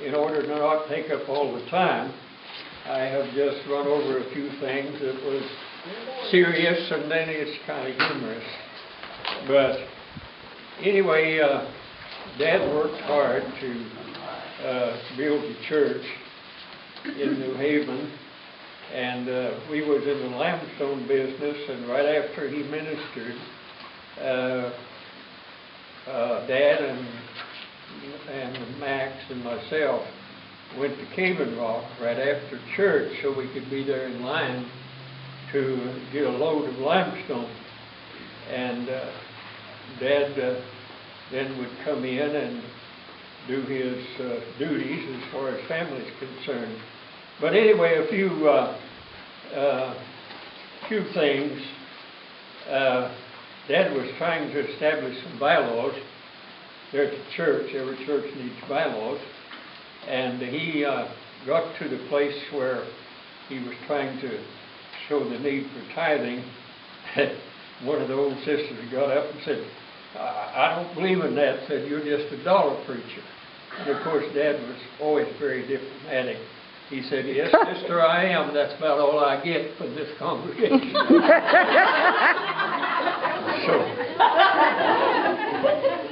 in order to not take up all the time, I have just run over a few things that was serious, and then it's kind of humorous. But anyway, Dad worked hard to build the church in New Haven, and we was in the limestone business, and right after he ministered, Dad and Max and myself went to Cave Rock right after church so we could be there in line to get a load of limestone. And Dad then would come in and do his duties as far as family is concerned. But anyway, a few things. Dad was trying to establish some bylaws there at the church. Every church needs bylaws. And he got to the place where he was trying to show the need for tithing. One of the old sisters got up and said, I don't believe in that. Said, you're just a dollar preacher. And of course, Dad was always very diplomatic. He said, yes, sister, I am. That's about all I get from this congregation.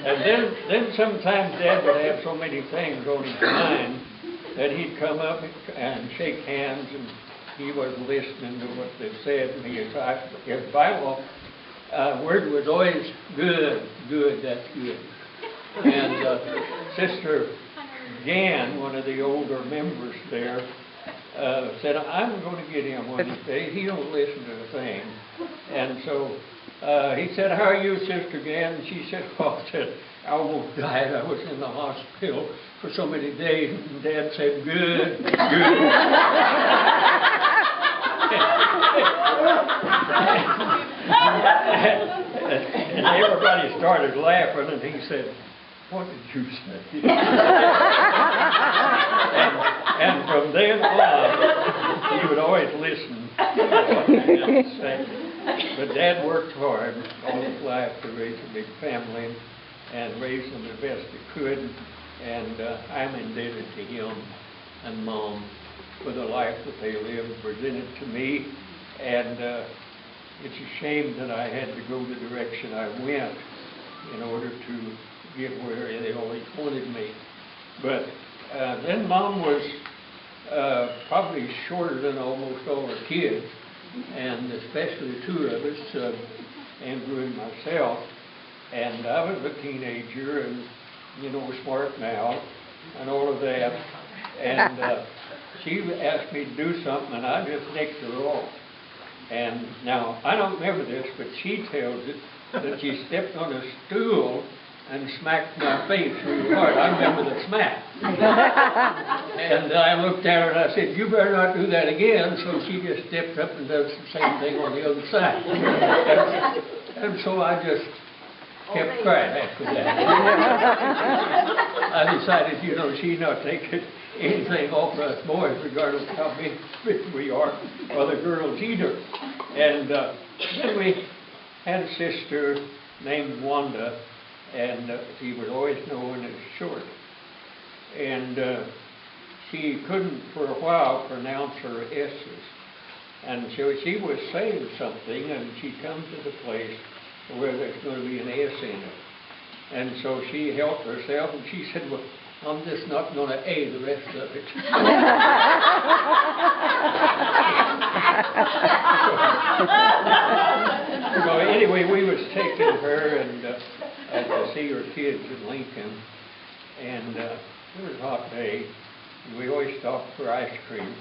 And then sometimes Dad would have so many things on his mind that he'd come up and shake hands, and he wasn't listening to what they said. And his Bible word was always good, that's good. And Sister Jan, one of the older members there, said, I'm going to get him one of these days. He don't listen to a thing. And so he said, how are you, Sister Jan? And she said, oh, I almost died. I was in the hospital for so many days. And Dad said, good. And everybody started laughing, and he said, what did you say? and from then on, he would always listen to what they had to say. But Dad worked hard all his life to raise a big family and raise them the best he could. And I'm indebted to him and Mom for the life that they lived and presented to me. And it's a shame that I had to go the direction I went in order to get where they always wanted me. But then Mom was probably shorter than almost all her kids, and especially two of us, Andrew and myself. And I was a teenager and, smart now and all of that. And she asked me to do something, and I just nicked her off. And now, I don't remember this, but she tells it that she stepped on a stool and smacked my face really hard. I remember the smack. And I looked at her and I said, you better not do that again. So she just stepped up and does the same thing on the other side. And so I just kept quiet after that. I decided, she's not taking anything off us boys, regardless of how big we are, or the girls either. And then we had a sister named Wanda, and she was always known as Short. And she couldn't, for a while, pronounce her S's. And so she was saying something, and she comes to the place where there's going to be an S in it. And so she helped herself, and she said, well, I'm just not going to A the rest of it. So anyway, we was taking her and to see her kids in Lincoln, and it was a hot day. We always stopped for ice cream,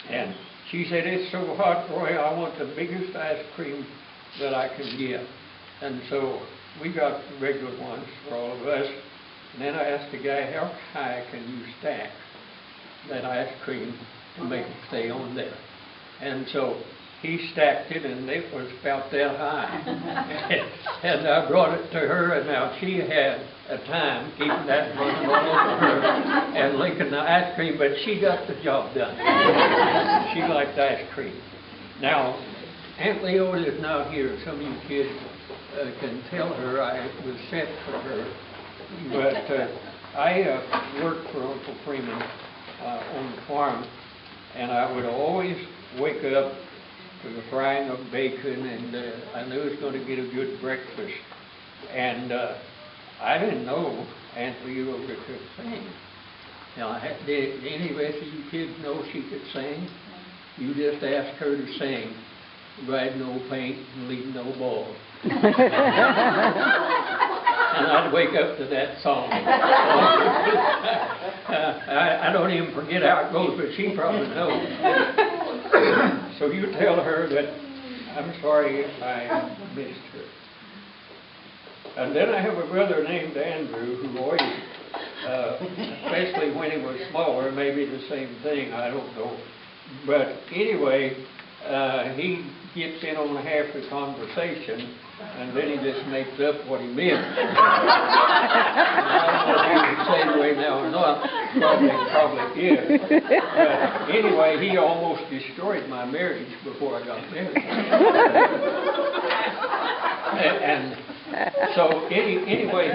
and she said, it's so hot, Roy, I want the biggest ice cream that I can get. And so we got the regular ones for all of us. And then I asked the guy, how high can you stack that ice cream to make it stay on there? And so he stacked it, and it was about that high. And I brought it to her, and now she had a time keeping that running all over her and licking the ice cream, but she got the job done. She liked ice cream. Now, Aunt Leota is now here. Some of you kids can tell her I was sent for her. But I worked for Uncle Freeman on the farm, and I would always wake up to the frying of bacon, and I knew I was going to get a good breakfast. And I didn't know Aunt Leota could sing. Now, did any rest of you kids know she could sing? You just ask her to sing, ride no paint and leave no ball. And I'd wake up to that song. I don't even forget how it goes, but she probably knows. So you tell her that I'm sorry if I missed her. And then I have a brother named Andrew who always, especially when he was smaller, maybe the same thing, I don't know. But anyway, he gets in on half the conversation, and then he just makes up what he meant. I don't know if he was the same way now or not. Probably is. But anyway, he almost destroyed my marriage before I got married. And so anyway,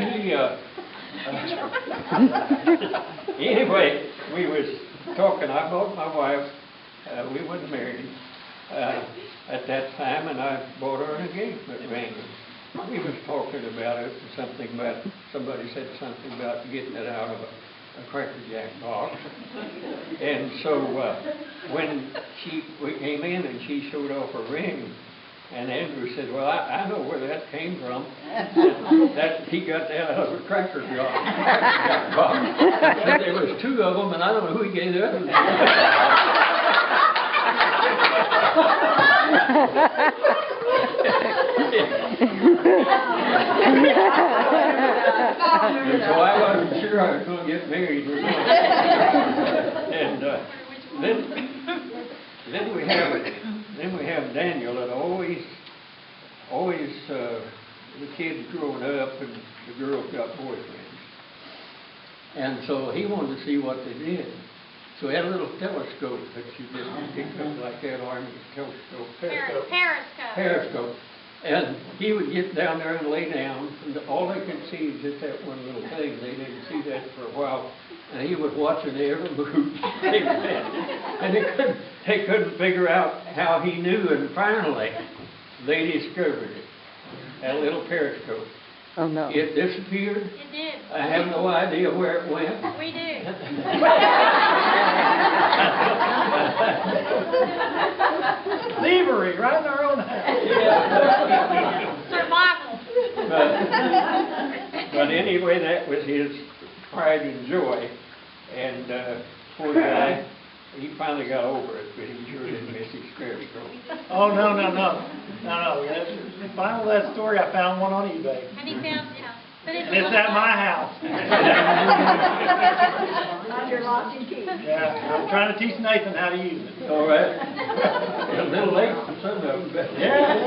anyway, we was talking. I bought my wife. We wasn't married at that time, and I bought her an engagement ring. We was talking about it, somebody said something about getting it out of a Cracker Jack box. And so when we came in and she showed off her ring, and Andrew said, well, I know where that came from. He got that out of a Cracker Jack box. I said there was two of them, and I don't know who he gave the other one to. And so I wasn't sure I was going to get married or not. And then we have Daniel, and always the kids growing up and the girls got boyfriends. And so he wanted to see what they did. So he had a little telescope that you just picked up like that army telescope. Periscope. And he would get down there and lay down, and all they could see is just that one little thing. They didn't see that for a while. And he was watching every move. And they couldn't figure out how he knew, and finally they discovered it. That little periscope. Oh, no. It disappeared. It did. I have no idea where it went. We do. Thievery, right in our own house. Survival. But anyway, that was his pride and joy. And poor guy, he finally got over it, but he sure didn't miss his periscope. Oh, no. Final that story, I found one on eBay. And he found, but And it's at my house. Under lock and key. Yeah, I'm trying to teach Nathan how to use it. All right. A little late for some of them, but Yeah.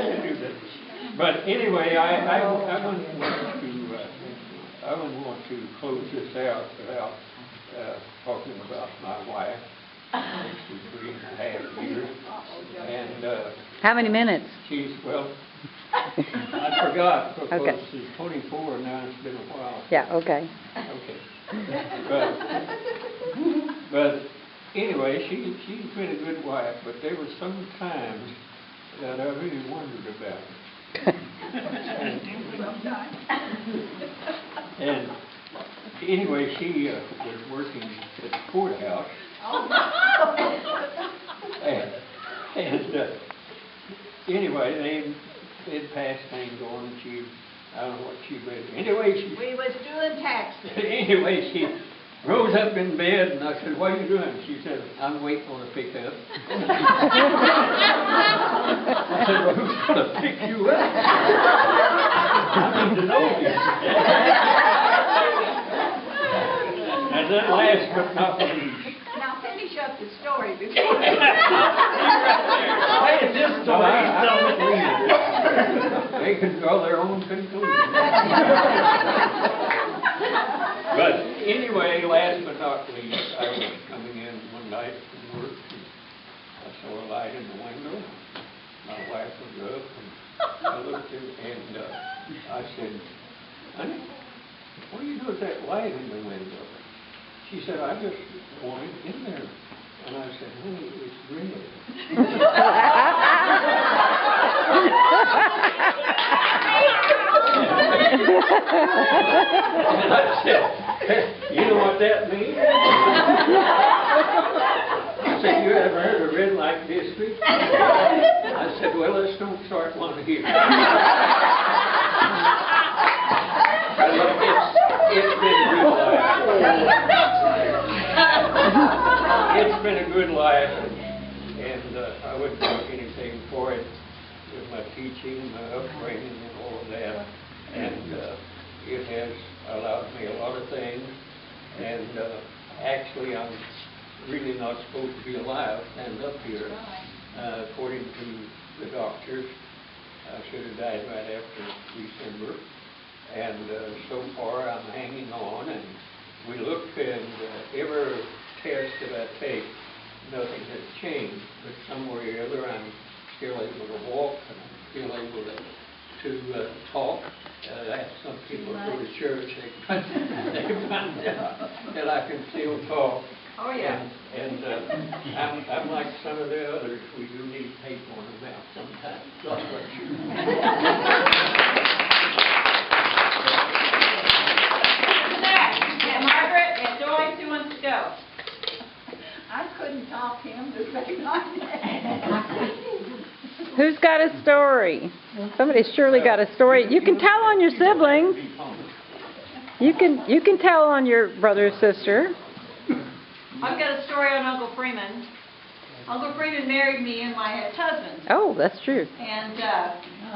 But anyway, I wouldn't want to close this out without talking about my wife, 63.5 years, and How many minutes? she's, well, I forgot because Okay. she's 24 now. It's been a while. Yeah, okay. Okay. But anyway, she's been a good wife, but there were some times that I really wondered about it. And anyway, she was working at the courthouse. And anyway, they'd passed things on, and I don't know what she read. Anyway, We was doing taxes. anyway, she rose up in bed, and I said, what are you doing? She said, I'm waiting on a pickup. I said, well, who's going to pick you up? I need to know you. And then last but not least. Now finish up the story before. Hey, it's this story. They can draw their own conclusions. But anyway, last but not least, I was coming in one night from work, and I saw a light in the window. My wife was up, and I looked in, and I said, honey, what do you do with that light in the window? She said, I just want it in there. And I said, honey, it's red. And I said, you know what that means? I said, you ever heard of red light district? I said, well, let's don't start one here. It's been a good life. It's been a good life, and I wouldn't take anything for it with my teaching, my upbringing, and all of that. And it has allowed me a lot of things. And actually, I'm really not supposed to be alive, stand up here. According to the doctors, I should have died right after December. And so far, I'm hanging on. And we look, and every test that I take, nothing has changed. But somewhere or other, I'm still able to walk, and I'm still able to talk. Some people go to church, they find out that I can still talk. Oh, yeah. And I'm like some of the others. We do need tape on the mouth sometimes. God bless you. And Margaret and Joyce, who wants to go? I couldn't talk him to say my name. Who's got a story? Somebody's surely got a story. You can tell on your siblings. You can tell on your brother or sister. I've got a story on Uncle Freeman. Uncle Freeman married me and my ex-husband. Oh, that's true. And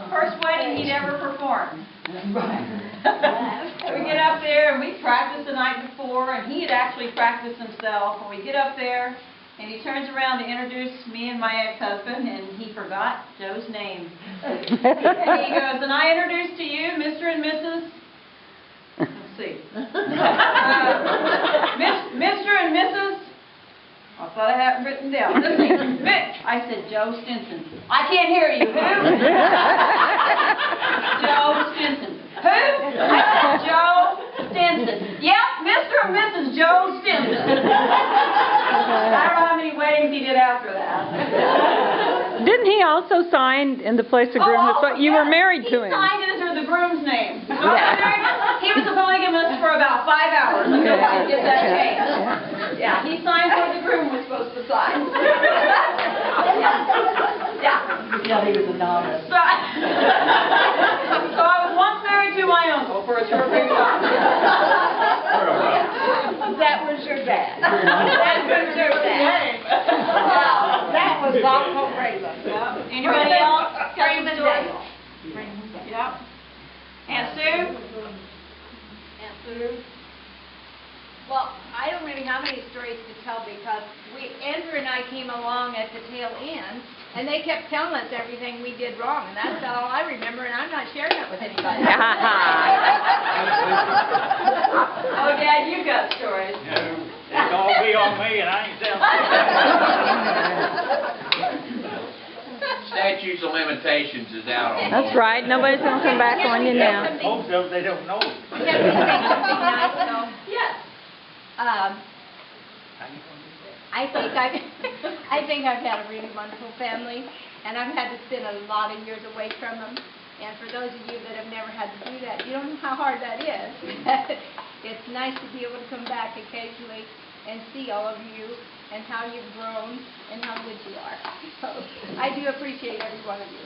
first wedding he'd ever performed. We get up there and we practice the night before, and he had actually practiced himself. And we get up there, and he turns around to introduce me and my ex-husband, and he forgot Joe's name. And he goes, and I introduce to you Mr. and Mrs. Let's see. Mr. and Mrs. I thought I had it written down. Let's see. I said, Joe Stinson. I can't hear you. Who? Joe Stinson. Who? I said, Joe Stinson. Yep, Mr. and Mrs. Joe Stinson. I don't know how many weddings he did after that. Didn't he also sign in the place of groom? You were married to him. He signed it under the groom's name. He was a polygamist for about 5 hours until I could get that changed. Yeah, he signed what the groom was supposed to sign. Yeah, he was a novice. So I was once married to my uncle for a short period of time. That was your dad. That was your dad. That was Uncle Freeman. Yep. Anybody else? Freeman Dale. Yep. Aunt Sue? Aunt Sue? Well, I don't really have any stories to tell because Andrew and I came along at the tail end, and they kept telling us everything we did wrong, and that's all I remember, and I'm not sharing it with anybody. Oh, Dad, you got stories. No, it's all be on me, and I ain't telling. Statutes of limitations is out on That's right. Nobody's going to come back on you now. Most of them, they don't know. Can we say something nice, though? Yes. I think I've had a really wonderful family, and I've had to spend a lot of years away from them. And for those of you that have never had to do that, you don't know how hard that is. It's nice to be able to come back occasionally and see all of you and how you've grown and how good you are. So I do appreciate every one of you.